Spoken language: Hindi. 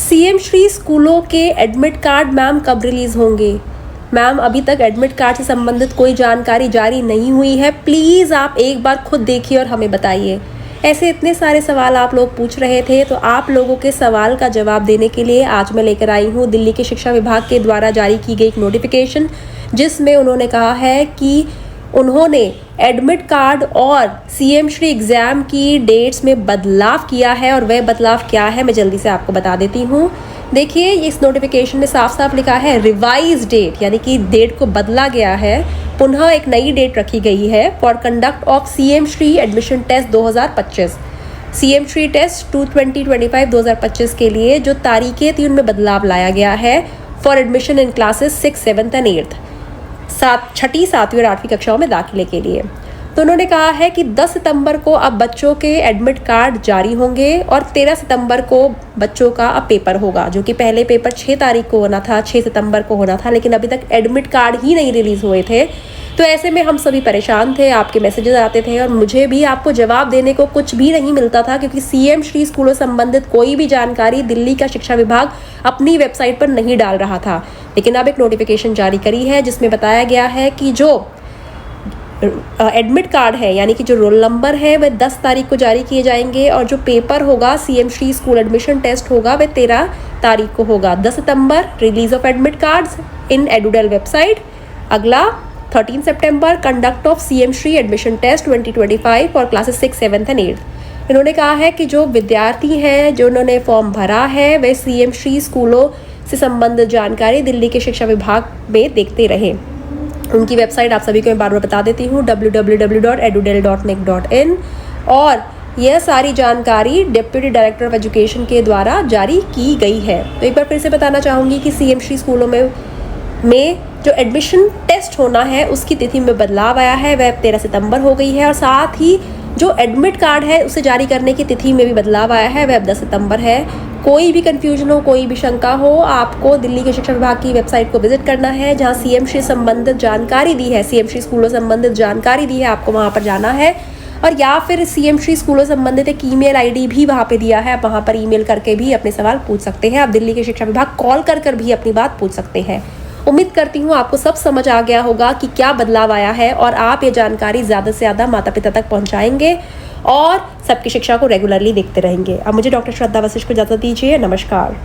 सीएम श्री स्कूलों के एडमिट कार्ड मैम कब रिलीज़ होंगे? मैम अभी तक एडमिट कार्ड से संबंधित कोई जानकारी जारी नहीं हुई है। प्लीज़ आप एक बार खुद देखिए और हमें बताइए। ऐसे इतने सारे सवाल आप लोग पूछ रहे थे, तो आप लोगों के सवाल का जवाब देने के लिए आज मैं लेकर आई हूँ दिल्ली के शिक्षा विभाग के द्वारा जारी की गई एक नोटिफिकेशन, जिसमें उन्होंने कहा है कि उन्होंने एडमिट कार्ड और सीएम श्री एग्ज़ाम की डेट्स में बदलाव किया है। और वह बदलाव क्या है मैं जल्दी से आपको बता देती हूँ। देखिए, इस नोटिफिकेशन में साफ साफ लिखा है रिवाइज डेट, यानी कि डेट को बदला गया है। पुनः एक नई डेट रखी गई है for conduct of CM Shri admission test 2025। CM Shri test 2025 2025 के लिए जो तारीखें थी उनमें बदलाव लाया गया है for admission in classes 6, 7 and 8, छठी, 7वीं और 8वीं कक्षाओं में दाखिले के लिए। तो उन्होंने कहा है कि 10 सितंबर को अब बच्चों के एडमिट कार्ड जारी होंगे और 13 सितंबर को बच्चों का अब पेपर होगा, जो कि पहले पेपर 6 तारीख को होना था, 6 सितंबर को होना था, लेकिन अभी तक एडमिट कार्ड ही नहीं रिलीज़ हुए थे। तो ऐसे में हम सभी परेशान थे, आपके मैसेजेस आते थे और मुझे भी आपको जवाब देने को कुछ भी नहीं मिलता था, क्योंकि सीएम श्री स्कूलों संबंधित कोई भी जानकारी दिल्ली का शिक्षा विभाग अपनी वेबसाइट पर नहीं डाल रहा था। लेकिन अब एक नोटिफिकेशन जारी करी है जिसमें बताया गया है कि जो एडमिट कार्ड है, यानी कि जो रोल नंबर है, वह 10 तारीख को जारी किए जाएंगे और जो पेपर होगा CM Shri school admission test होगा वह 13 तारीख को होगा। 10 सितंबर release of admit cards in edudel website. अगला 13 सितंबर conduct of CM Shri admission test 2025 for classes 6, 7 and 8। इन्होंने कहा है कि जो विद्यार्थी हैं जो उन्होंने फॉर्म भरा है वह सीएम श्री स्कूलों से संबंधित जानकारी दिल्ली के शिक्षा विभाग में देखते रहें। उनकी वेबसाइट आप सभी को मैं बार बार बता देती हूँ, www.edudel.nic.in। और यह सारी जानकारी डिप्टी डायरेक्टर ऑफ एजुकेशन के द्वारा जारी की गई है। तो एक बार फिर से बताना चाहूँगी कि सीएम श्री स्कूलों में जो एडमिशन टेस्ट होना है उसकी तिथि में बदलाव आया है, वह 13 सितंबर हो गई है। और साथ ही जो एडमिट कार्ड है उसे जारी करने की तिथि में भी बदलाव आया है, वह अब 10 सितंबर है। कोई भी कंफ्यूजन हो, कोई भी शंका हो, आपको दिल्ली के शिक्षा विभाग की वेबसाइट को विजिट करना है, जहां सीएम श्री संबंधित जानकारी दी है, सीएम श्री स्कूलों संबंधित जानकारी दी है, आपको वहां पर जाना है। और या फिर सीएम श्री स्कूलों संबंधित एक ईमेल आईडी भी वहां पे दिया है, आप वहां पर ईमेल करके भी अपने सवाल पूछ सकते हैं। आप दिल्ली के शिक्षा विभाग कॉल कर भी अपनी बात पूछ सकते हैं। उम्मीद करती हूँ आपको सब समझ आ गया होगा कि क्या बदलाव आया है और आप ये जानकारी ज़्यादा से ज़्यादा माता पिता तक पहुँचाएंगे और सबकी शिक्षा को रेगुलरली देखते रहेंगे। अब मुझे डॉक्टर श्रद्धा वशिष्ठ को इजाज़त दीजिए। नमस्कार।